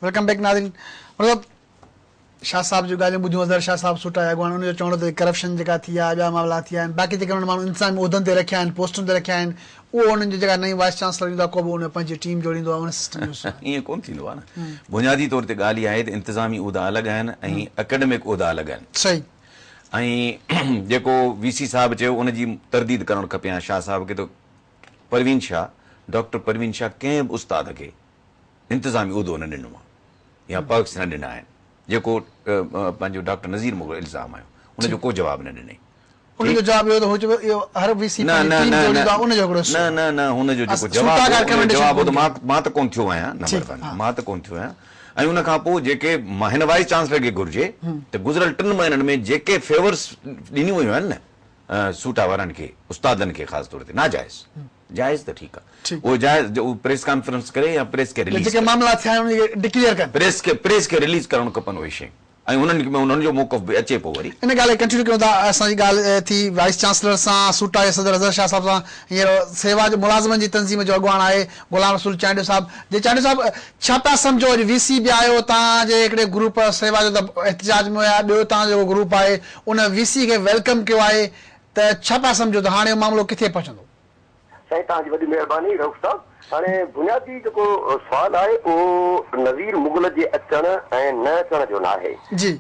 Welcome back नाज़रीन। मतलब शाह साहब जो ॻाल्हियूं ॿुधियूं अज़हर शाह साहब सुठा आहे अॻवान उनजो चवणो त करप्शन जेका थी आहे ॿिया मामला थिया आहिनि बाक़ी जेके माण्हू इंसान उहिदनि ते रखिया आहिनि पोस्टुनि ते रखिया आहिनि उहो उन्हनि जी जेका नई वाइस चांसलर ईंदो आहे को बि उन पंहिंजी टीम जोड़ींदो आहे उन सिस्टम ईअं कोन थींदो आहे न। बुनियादी तौर ते ॻाल्हि इहा आहे त इंतिज़ामी उहिदा अलॻि आहिनि ऐं एकेडमिक उहिदा अलॻि आहिनि। सही। ऐं जेको वीसी साहिबु चयो उनजी तरदीद करणु खपे हाणे शाह साहिब खे त परवीन शाह डॉक्टर परवीन शाह कंहिं बि उस्ताद खे इंतिज़ामी उहिदो न ॾिनो आहे या पर्क्स न ॾिना आहिनि जेको पंहिंजो डॉक्टर नज़ीर मुग़ल इल्ज़ाम आयो उनजो को जवाबु न ॾिनई। उनजो जवाबु इहो त हो चयो इहो हर वीसी न न न उनजो हिकिड़ो न न हुनजो जेको जवाबु त मां त कोन थियो आहियां नंबर 1 मां त कोन थियो आहियां। ऐं उन खां पोइ जेके हिन वाइस चांसलर खे घुरिजे त गुज़िरियल 3 महीननि में जेके फेवर्स ॾिनियूं वयूं आहिनि न सूटा वारनि खे उस्तादनि खे ख़ासि तौर ते नाजाइज़ जाइज़ त ठीकु आहे उहो जाइज़ प्रेस कॉन्फ्रेंस करे या प्रेस खे रिलीज़ जेके मामला थिया आहिनि उनखे डिक्लेयर कनि प्रेस खे रिलीज़ करणु खपनि उहे शयूं ऐं उन्हनि जो मौक़फ़ बि अचे पोइ वरी इन ॻाल्हि कंटिन्यू कयूं था। असांजी ॻाल्हि थी वाइस चांसलर सां सूटा जे सदर अज़हर शाह साहब सां हींअर सेवा जो मुलाज़िमनि जी तंज़ीम जो अॻुवान आहे गुलाम रसूल चांडियो साहब जे चांडियो साहब छा पिया सम्झो अॼु वीसी बि आयो तव्हांजे हिकिड़े ग्रुप सेवा जो त एहतिजाज में हुया ॿियो तव्हांजो जेको ग्रुप आहे उन वीसी खे वेलकम कयो आहे त छा पिया सम्झो त हाणे मामिलो किथे पहुचंदो? साईं तव्हांजी वॾी महिरबानी रऊफ़ साहब। हाणे बुनियादी जेको सुवाल आहे उहो नज़ीर मुग़ल जे अचण ऐं न अचण जो न आहे।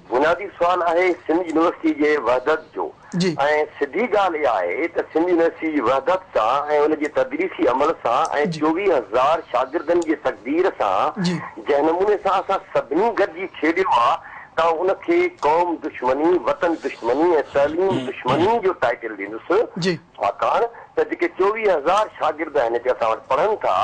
बुनियादी सुवाल आहे सिंध यूनिवर्सिटी जे वहदत जो ऐं सिधी ॻाल्हि इहा आहे त सिंध यूनिवर्सिटी जी वहदत सां ऐं उनजे तदरीसी अमल सां ऐं 24,000 शागिर्दनि जे तक़दीर सां जंहिं नमूने सां असां सभिनी गॾिजी खेॾियो आहे त उनखे क़ौम दुश्मनी वतन दुश्मनी ऐं तइलीम दुश्मनी जो टाइटल ॾींदुसि छाकाणि त जेके 24,000 शागिर्द आहिनि हिते असां वटि पढ़नि था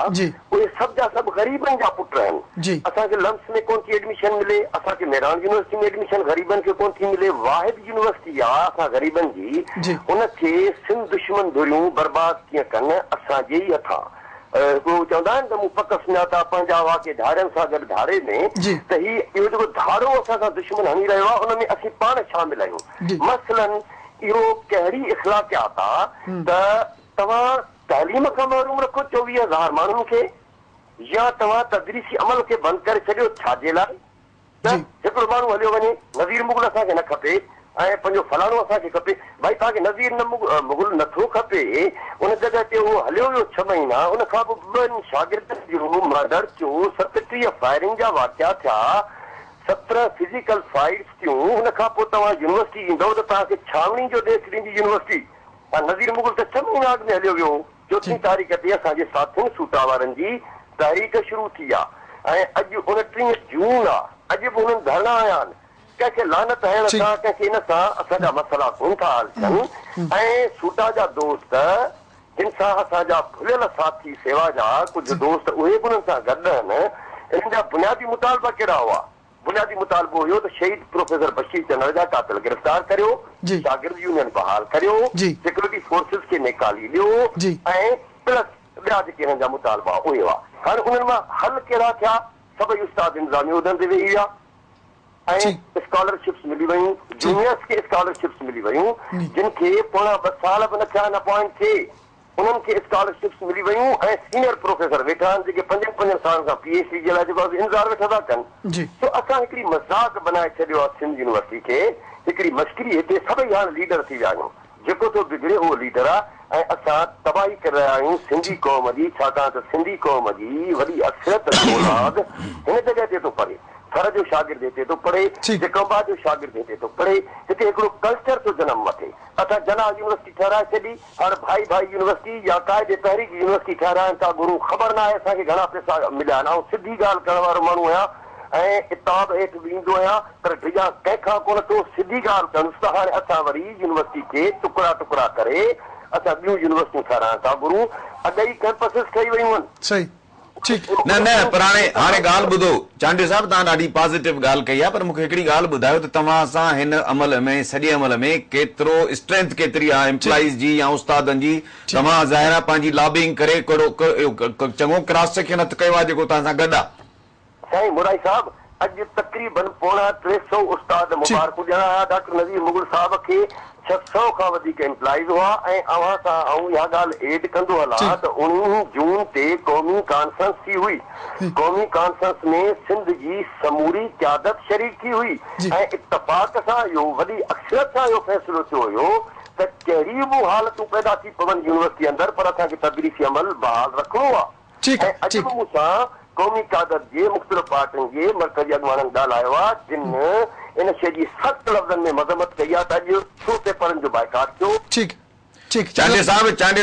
उहे सभु जा सभु ग़रीबनि जा पुट आहिनि। असांखे लम्स में कोन थी एडमिशन मिले असांखे मेहरान यूनिवर्सिटी में एडमिशन ग़रीबनि खे कोन थी मिले वाहिद यूनिवर्सिटी आहे असां ग़रीबनि जी उनखे सिंध दुश्मन धुरियूं बर्बाद कीअं कनि असांजे ई हथां। उहो चवंदा आहिनि त मूं पक सुञाता पंहिंजा वाके धारियुनि सां गॾु धारे में त ही इहो जेको धारो असां सां दुश्मन हणी रहियो आहे हुन में असीं पाण शामिल आहियूं। मसलन इहो कहिड़ी इख़्लाक़ियात आहे त तव्हां तालीम खां महरूम रखो 24,000 माण्हुनि खे या तव्हां तदरीसी अमल खे बंदि करे छॾियो छाजे लाइ त हिकिड़ो माण्हू हलियो वञे नज़ीर मुग़ल असांखे न खपे ऐं पंहिंजो फलाणो असांखे खपे भाई तव्हांखे नज़ीर मुग़ल नथो खपे उन जॻह ते उहो हलियो वियो 6 महीना उन खां पोइ 2 शागिर्दनि जो मर्डर थियो 37 फायरिंग जा वाक़िया थिया 17 फिज़िकल फाइट्स थियूं उन खां पोइ तव्हां यूनिवर्सिटी ईंदव त तव्हांखे छावनी जो देश ॾींदी यूनिवर्सिटी। नज़ीर मुग़ल त 6 महीना अॻु में हलियो वियो 4 तारीख़ ते असांजे साथियुनि सूटा वारनि जी तहरीक शुरू थी आहे ऐं अॼु 29 जून आहे अॼु बि हुननि धरना आया आहिनि कंहिंखे लानत हणण सां कंहिंखे इन सां असांजा मसइला कोन था हल थियनि ऐं सूटा जा दोस्त जिन सां असांजा भुलियल साथी सेवा जा कुझु दोस्त उहे बि उन्हनि सां गॾु आहिनि इन्हनि जा बुनियादी मुतालबा कहिड़ा हुआ? बुनियादी मुतालबो हुयो त शहीद प्रोफेसर बशीर चंद्र जा कातिल गिरफ़्तार करियो शागिर्द यूनियन बहाल करियो सिक्योरिटी फोर्सिस खे निकाली ॾियो ऐं प्लस ॿिया जेके हिननि जा मुतालबा उहे हुआ। हाणे उन्हनि मां हल कहिड़ा थिया सभई उस्ताद इंतिज़ामी उहिदनि ते वेही विया ऐं स्कॉलरशिप्स मिली वयूं जूनियर्स खे स्कॉलरशिप्स मिली वयूं जिन खे पोणा 2 साल बि न थिया न अपॉइंट थिए उन्हनि खे स्कॉलरशिप्स मिली वयूं ऐं सीनियर प्रोफेसर वेठा आहिनि जेके 5 सालनि खां PhD जे लाइ जेको इंतज़ार वेठा था कनि। तो असां हिकिड़ी मज़ाक बनाए छॾियो आहे सिंध यूनिवर्सिटी खे हिकिड़ी मस्करी हिते सभई हाणे लीडर थी विया आहियूं जेको थो बिगड़े उहो लीडर आहे ऐं असां तबाही करे रहिया आहियूं सिंधी क़ौम जी छाकाणि त सिंधी क़ौम जी वॾी अक्सरियत औलाद हिन जॻह ते थो पढ़े घर जो शागिर्द हिते थो पढ़े जेकंबा जो शागिर्द हिते थो पढ़े हिते हिकिड़ो कल्चर थो जनम वठे। असां जना यूनिवर्सिटी ठहिराए छॾी हाणे भाई यूनिवर्सिटी या क़ाइदे तहरीक यूनिवर्सिटी ठहिराइनि था गुरू ख़बर न आहे असांखे घणा पैसा मिलिया आहिनि। ऐं सिधी ॻाल्हि करण वारो माण्हू आहियां ऐं किताब हेठि वेंदो आहियां पर डिॼा कंहिंखां कोन थो सिधी ॻाल्हि कयुसि त हाणे असां वरी यूनिवर्सिटी खे टुकड़ा टुकड़ा करे असां ॿियूं यूनिवर्सिटियूं ठहिराइनि था गुरू अॻई कैंपसिस ठही वयूं आहिनि। न न पर हाणे ॻाल्हि ॿुधो चांडियो साहिब तव्हां ॾाढी पॉज़िटिव ॻाल्हि कई आहे पर मूंखे हिकिड़ी ॻाल्हि ॿुधायो त तव्हां सां हिन अमल में सॼे अमल में केतिरो स्ट्रेंथ केतिरी आहे एम्प्लॉइज़ जी या उस्तादनि जी तव्हां ज़ाहिर पंहिंजी लॉबिंग करे चङो क्रॉस सेक्शन हथ कयो आहे जेको तव्हां सां गॾु आहे? साईं मुराई साहब अॼु तक़रीबन 350 उस्ताद मुबारक ॾियणा हुआ डॉक्टर नज़ीर मुग़ल साहब खे 600 खां वधीक एम्प्लॉइज़ हुआ ऐं अव्हां सां आऊं इहा ॻाल्हि एड कंदो हलां त 19 जून ते क़ौमी कॉन्फ्रेंस थी हुई क़ौमी कॉन्फ्रेंस में सिंध जी समूरी क़यादत शरीक थी हुई ऐं इत्तफ़ाक़ सां इहो वॾी अक्सरियत सां इहो फ़ैसिलो थियो हुयो त कहिड़ी बि हालतूं पैदा थी पवनि यूनिवर्सिटी अंदरि पर असांखे तदरीसी अमल बहाल रखिणो आहे ऐं अॼु बि मूंसां क़ौमी क़यादत जे मुख़्तलिफ़ पार्टियुनि जे मर्कज़ी अॻवाननि ॻाल्हायो आहे जिन इन शइ जी सख़्त लफ़्ज़नि में मज़म्मत कई आहे त अॼु छो पेपरनि जो बाइकाट थियो। चांडे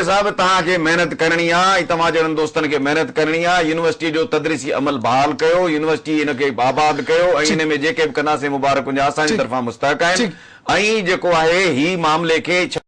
साहब तव्हांखे महिनत करणी आहे ऐं तव्हां जहिड़नि दोस्तनि खे महिनत करणी आहे यूनिवर्सिटी जो तदरीसी अमल बहाल कयो यूनिवर्सिटी हिनखे आबाद कयो ऐं हिन में जेके बि कंदासीं मुबारक हुजे असांजी तरफ़ां मुस्तहक़ आहिनि ऐं जेको आहे ही मामले खे